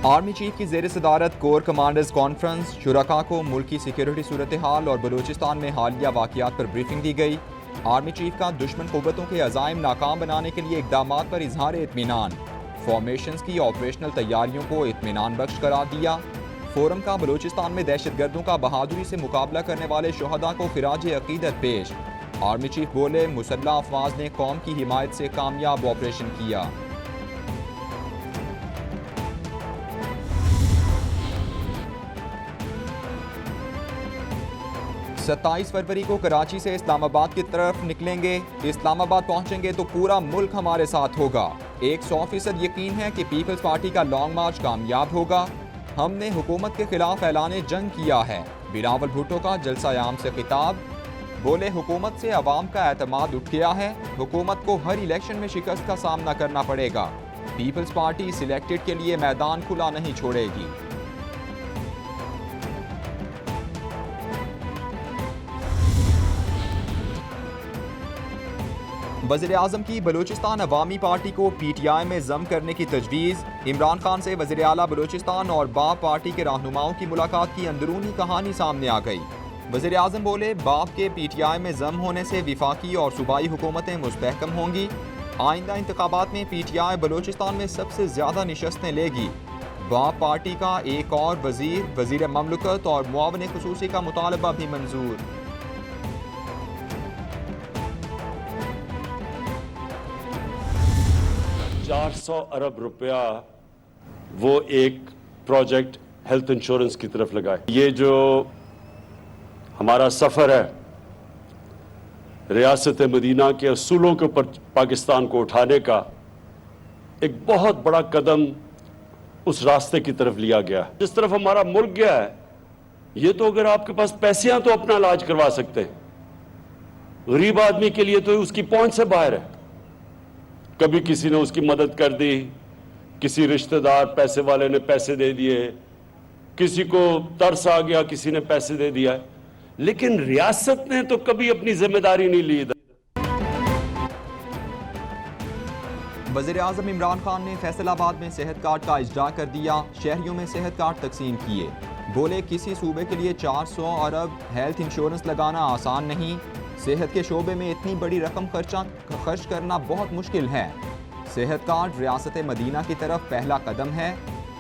Army chief की ज़ेर सदारत कोर कमांडर्स कॉन्फ्रेंस, शुरका को मुल्क की सिक्योरिटी सूरत हाल और बलूचिस्तान में हालिया वाक़यात पर ब्रीफिंग दी गई। आर्मी चीफ का दुश्मन क़ुव्वतों के अज़ाइम नाकाम बनाने के लिए इक़दामात पर इजहार इत्मीनान, फॉर्मेशंस की ऑपरेशनल तैयारियों को इत्मीनान बख्श करार दिया। फोरम का बलूचिस्तान में दहशतगर्दों का बहादुरी से मुकाबला करने वाले शोहदा को खिराज अकीदत पेश। आर्मी चीफ बोले, मुसल्लह अफवाज ने कौम की हिमायत से कामयाब ऑपरेशन किया। 27 फरवरी को कराची से इस्लामाबाद की तरफ निकलेंगे। इस्लामाबाद पहुंचेंगे तो पूरा मुल्क हमारे साथ होगा। 100% यकीन है कि पीपल्स पार्टी का लॉन्ग मार्च कामयाब होगा। हमने हुकूमत के खिलाफ ऐलान जंग किया है। बिलावल भुट्टो का जलसा आम से खिताब, बोले हुकूमत से अवाम का एतमाद उठ गया है। हुकूमत को हर इलेक्शन में शिकस्त का सामना करना पड़ेगा। पीपल्स पार्टी सिलेक्टेड के लिए मैदान खुला नहीं छोड़ेगी। वज़ीर-ए-आज़म की बलूचिस्तान अवामी पार्टी को PTI में जम करने की तजवीज़। इमरान खान से वज़ीर आला बलूचिस्तान और बाप पार्टी के रहनुमाओं की मुलाकात की अंदरूनी कहानी सामने आ गई। वज़ीर-ए-आज़म बोले, बाप के PTI में जम होने से विफाकी और सूबाई हुकूमतें मुस्तहकम होंगी। आइंदा इंतखाबात में PTI बलूचिस्तान में सबसे ज़्यादा निशस्तें लेगी। बाप पार्टी का एक और वज़ीर ममलकत और मुआवन खुसूसी का मुतालबा भी मंजूर। $400 अरब रुपया वो एक प्रोजेक्ट हेल्थ इंश्योरेंस की तरफ लगाए। ये जो हमारा सफ़र है रियासत मदीना के असूलों के ऊपर पाकिस्तान को उठाने का, एक बहुत बड़ा कदम उस रास्ते की तरफ लिया गया। जिस तरफ हमारा मुल्क गया है, ये तो अगर आपके पास पैसे हैं तो अपना इलाज करवा सकते हैं, गरीब आदमी के लिए तो उसकी पहुंच से बाहर है। कभी किसी ने उसकी मदद कर दी, किसी रिश्तेदार पैसे वाले ने पैसे दे दिए, किसी को तरस आ गया, किसी ने पैसे दे दिया, लेकिन रियासत ने तो कभी अपनी जिम्मेदारी नहीं ली। वज़ीर-ए-आज़म इमरान खान ने फैसलाबाद में सेहत कार्ड का इजरा कर दिया। शहरियों में सेहत कार्ड तकसीम किए। बोले, किसी सूबे के लिए 400 अरब हेल्थ इंश्योरेंस लगाना आसान नहीं। सेहत के शोबे में इतनी बड़ी रकम खर्च करना बहुत मुश्किल है। सेहत कार्ड रियासत मदीना की तरफ पहला कदम है।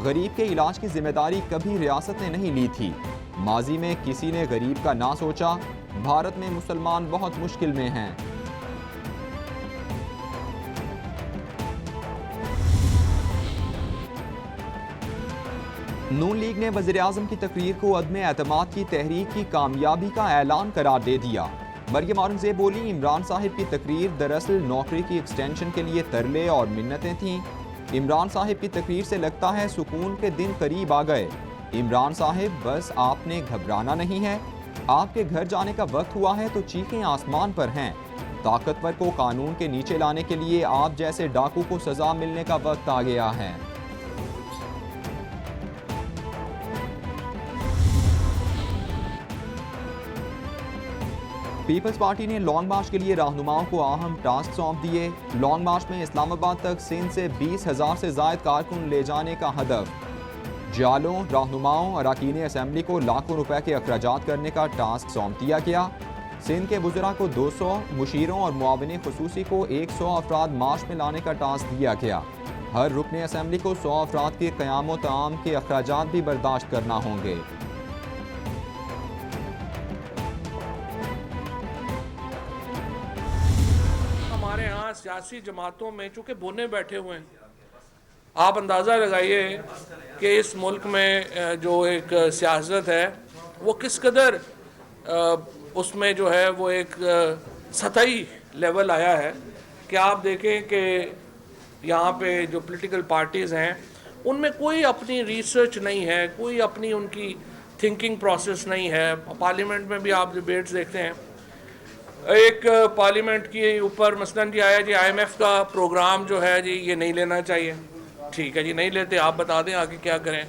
गरीब के इलाज की जिम्मेदारी कभी रियासत ने नहीं ली थी। माजी में किसी ने गरीब का ना सोचा। भारत में मुसलमान बहुत मुश्किल में हैं। नून लीग ने वज़ीर-ए-आज़म की तकरीर को अदम एतमाद की तहरीक की कामयाबी का ऐलान करार दे दिया। मरियम औरंगज़ेब बोली, इमरान साहिब की तकरीर दरअसल नौकरी की एक्सटेंशन के लिए तरले और मिन्नतें थीं। इमरान साहिब की तकरीर से लगता है सुकून के दिन करीब आ गए। इमरान साहिब, बस आपने घबराना नहीं है। आपके घर जाने का वक्त हुआ है तो चीखें आसमान पर हैं। ताकतवर को कानून के नीचे लाने के लिए आप जैसे डाकू को सजा मिलने का वक्त आ गया है। पीपल्स पार्टी ने लॉन्ग मार्च के लिए रहनुमाओं को अहम टास्क सौंप दिए। लॉन्ग मार्च में इस्लामाबाद तक सिंध से 20,000 से ज़ायद कारकुन ले जाने का हदफ। जालों, रहनुमाओं, अरकान असम्बली को लाखों रुपए के अखराजात करने का टास्क सौंप दिया गया। सिंध के वज़रा को 200, मुशीरों और मुआविन खुसूसी को 100 अफराद मार्च में लाने का टास्क दिया गया। हर रुकन असम्बली को 100 अफराद के क़याम व तआम के अखराजात भी बर्दाश्त करना होंगे। हमारे यहाँ सियासी जमातों में चूँकि बोने बैठे हुए हैं, आप अंदाज़ा लगाइए कि इस मुल्क में जो एक सियासत है वो किस कदर उसमें जो है वो एक सतही लेवल आया है कि आप देखें कि यहाँ पे जो पॉलिटिकल पार्टीज़ हैं उनमें कोई अपनी रिसर्च नहीं है, कोई अपनी उनकी थिंकिंग प्रोसेस नहीं है। पार्लियामेंट में भी आप डिबेट्स देखते हैं, एक पार्लियामेंट के ऊपर मसलन जी आया जी IMF का प्रोग्राम जो है जी ये नहीं लेना चाहिए। ठीक है जी, नहीं लेते, आप बता दें आगे क्या करें।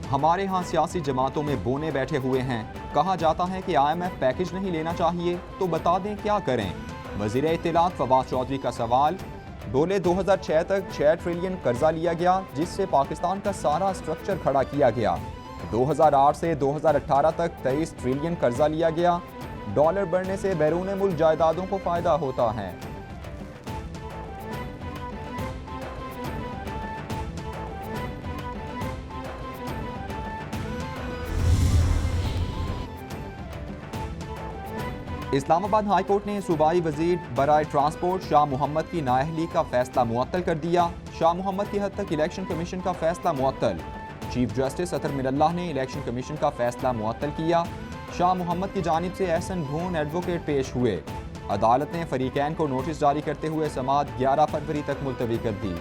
हमारे यहाँ सियासी जमातों में बोने बैठे हुए हैं। कहा जाता है कि IMF पैकेज नहीं लेना चाहिए, तो बता दें क्या करें। वज़ीर इत्तलात फवाद चौधरी का सवाल, बोले 2006 तक 6 ट्रिलियन कर्जा लिया गया, जिससे पाकिस्तान का सारा स्ट्रक्चर खड़ा किया गया। 2008 से 2018 तक 23 ट्रिलियन कर्जा लिया गया। डॉलर बढ़ने से बैरून मुल्क जायदादों को फायदा होता है। इस्लामाबाद हाई कोर्ट ने सूबाई वजीर बराए ट्रांसपोर्ट शाह मोहम्मद की नाअहली का फैसला मुअत्तल कर दिया। शाह मोहम्मद की हद तक इलेक्शन कमीशन का फैसला मुअत्तल। चीफ जस्टिस अतर मिनल्लाह ने इलेक्शन कमीशन का फैसला मुअत्तल किया। शाह मोहम्मद की जानिब से एहसन भून एडवोकेट पेश हुए। अदालत ने फरीकैन को नोटिस जारी करते हुए समाअत 11 फरवरी तक मुलतवी कर दी।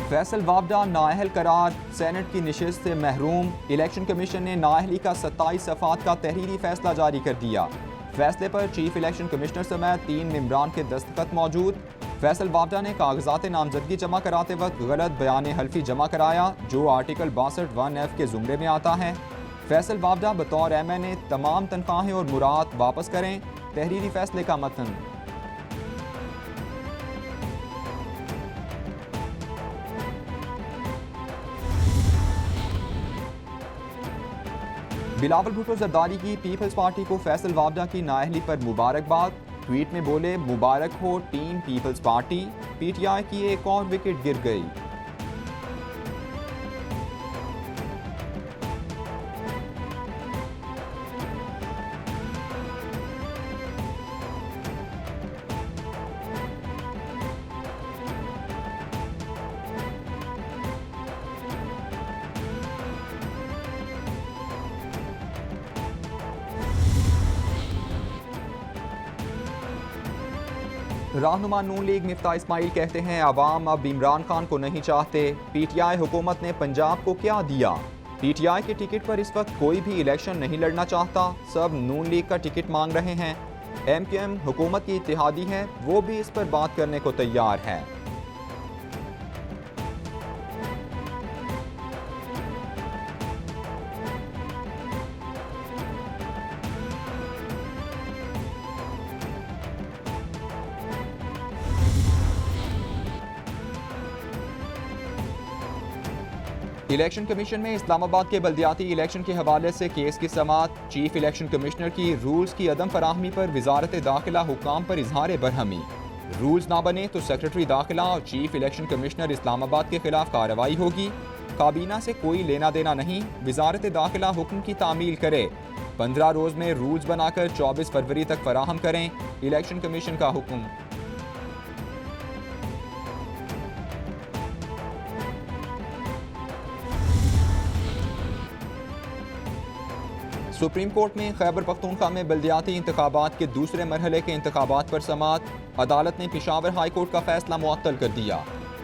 फैसल वावडा नाअहल करार, सेनेट की निशिस्त से महरूम। इलेक्शन कमीशन ने नाअहली का 27 सफ़ात का तहरीरी फैसला जारी कर दिया। फैसले पर चीफ इलेक्शन कमिश्नर समेत 3 मेंबरान के दस्तखत मौजूद। फैसल वावडा ने कागजात नामजदगी जमा कराते वक्त गलत बयान हल्फी जमा कराया, जो आर्टिकल 62(1)(f) के जुमरे में आता है। फैसल वावडा बतौर MNA तमाम तनख्वाहें और मुराद वापस करें। तहरीरी फैसले का मतन। बिलावल भुट्टो जरदारी की पीपल्स पार्टी को फैसल वावडा की नाअहली पर मुबारकबाद। ट्वीट में बोले, मुबारक हो टीम पीपल्स पार्टी, PTI की एक और विकेट गिर गई। रहनुमा नून लीग मिफ्ता इस्माइल कहते हैं, आवाम अब इमरान खान को नहीं चाहते। PTI हुकूमत ने पंजाब को क्या दिया? PTI के टिकट पर इस वक्त कोई भी इलेक्शन नहीं लड़ना चाहता, सब नून लीग का टिकट मांग रहे हैं। MQM हुकूमत की इत्तेहादी है, वो भी इस पर बात करने को तैयार है। इलेक्शन कमीशन में इस्लामाबाद के बल्दियाती इलेक्शन के हवाले से केस की समाअत। चीफ इलेक्शन कमिश्नर की रूल्स की अदम फराहमी पर वजारत दाखिला हुक्काम पर इजहार बरहमी। रूल्स ना बने तो सेक्रेटरी दाखिला और चीफ इलेक्शन कमिश्नर इस्लामाबाद के खिलाफ कार्रवाई होगी। काबीना से कोई लेना देना नहीं, वजारत दाखिला हुक्म की तामील करे। 15 रोज में रूल्स बनाकर 24 फरवरी तक फराहम करें, इलेक्शन कमीशन का हुक्म। सुप्रीम कोर्ट में खैबर पख्तूनख्वा में बल्दियाती इंतखाबात के दूसरे मरहले के इंतखाबात पर समाअत। अदालत ने पेशावर हाई कोर्ट का फैसला मुअत्तल कर दिया।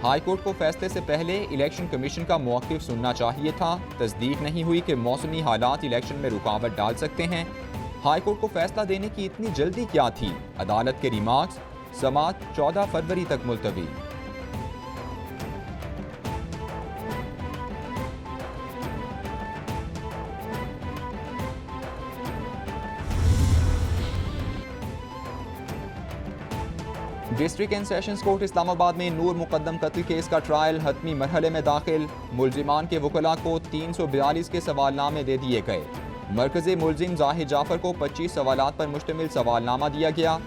हाई कोर्ट को फैसले से पहले इलेक्शन कमीशन का मौक़िफ़ सुनना चाहिए था। तस्दीक नहीं हुई कि मौसमी हालात इलेक्शन में रुकावट डाल सकते हैं। हाई कोर्ट को फैसला देने की इतनी जल्दी क्या थी? अदालत के रिमार्क्स। समाअत 14 फरवरी तक मुलतवी। District and sessions court Islamabad में नूर मुकद्दम कत्ल केस का ट्रायल हतमी मरहले में दाखिल। मुलजिमान के वकला को 342 के सवालनामे दे दिए गए। मरकज़ी मुलजिम जाहिद जाफर को 25 सवालात पर मुश्तमिल सवालनामा दिया गया।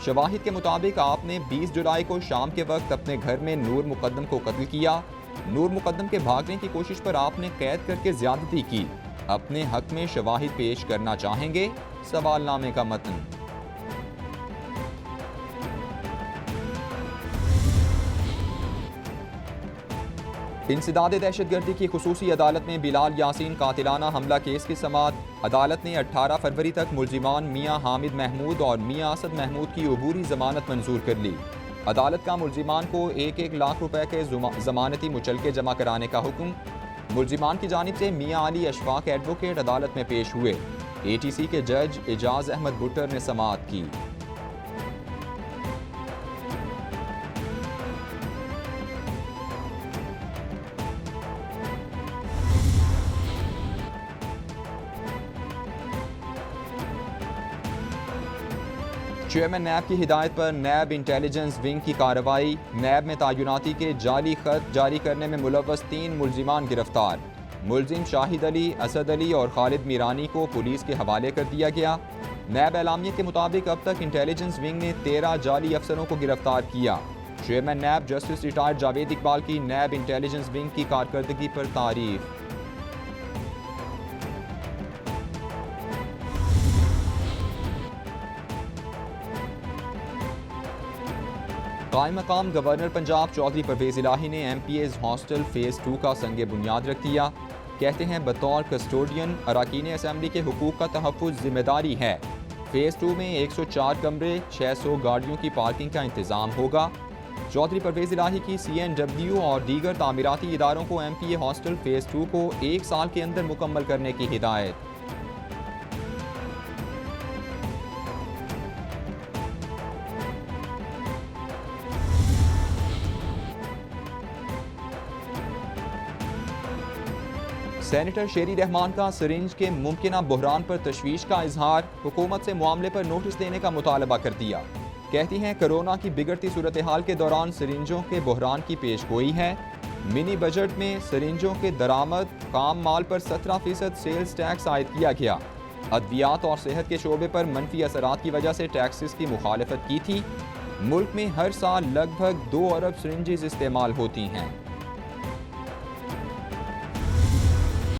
शवाहिद के मुताबिक आपने 20 जुलाई को शाम के वक्त अपने घर में नूर मुकद्दम को कत्ल किया। नूर मुकद्दम के भागने की कोशिश पर आपने कैद करके ज्यादती की। अपने हक में शवाहिद पेश करना चाहेंगे? सवालनामे का मतन। इंसदाद दहशतगर्दी की खुसूसी अदालत में बिलाल यासीन कातिलाना हमला केस की समाअत। अदालत ने 18 फरवरी तक मुलजिमान मियाँ हामिद महमूद और मियाँ असद महमूद की अबूरी जमानत मंजूर कर ली। अदालत का मुलजिमान को 1-1 लाख रुपए के जमानती मुचलके जमा कराने का हुक्म। मुलजिमान की जानिब से मियाँ अली अशफाक एडवोकेट अदालत में पेश हुए। ATC के जज एजाज अहमद बुट्टर ने समाअत की। चेयरमैन नैब की हिदायत पर नैब इंटेलिजेंस विंग की कार्रवाई। नैब में तैनाती के जाली खत जारी करने में मुलव्वस 3 मुल्जिमान गिरफ्तार। मुलजिम शाहिद अली, असद अली और खालिद मीरानी को पुलिस के हवाले कर दिया गया। नैब एलामिया के मुताबिक अब तक इंटेलिजेंस विंग ने 13 जाली अफसरों को गिरफ्तार किया। Chairman NAB justice retired Javed Iqbal की नैब इंटेलिजेंस विंग की कारकर्दगी पर तारीफ। कायम मकाम गवर्नर पंजाब चौधरी परवेज इलाही ने MPAs हॉस्टल फेज़ 2 का संगे बुनियाद रख दिया। कहते हैं बतौर कस्टोडियन अरकान असम्बली के हुकूक का तहफ़्फ़ुज़ जिम्मेदारी है। फेज़ 2 में 104 कमरे, 600 गाड़ियों की पार्किंग का इंतज़ाम होगा। चौधरी परवेज इलाही की CNW और दीगर तामीराती इदारों को MPA हॉस्टल फेज़ 2 को 1 साल के अंदर मुकम्मल करने की हिदायत। सेनेटर शेरी रहमान का सिरिंज के मुमकिना बहरान पर तशवीश का इजहार। हुकूमत से मामले पर नोटिस देने का मुतालबा कर दिया। कहती हैं कोरोना की बिगड़ती सूरत हाल के दौरान सिरिंजों के बहरान की पेशगोई है। मिनी बजट में सिरिंजों के दरामद काम माल पर 17% सेल्स टैक्स आयद किया गया। अद्वियात और सेहत के शोबे पर मनफी असरात की वजह से टैक्सेस की मुखालफत की थी। मुल्क में हर साल लगभग 2 अरब सिरिंजेस इस्तेमाल होती हैं।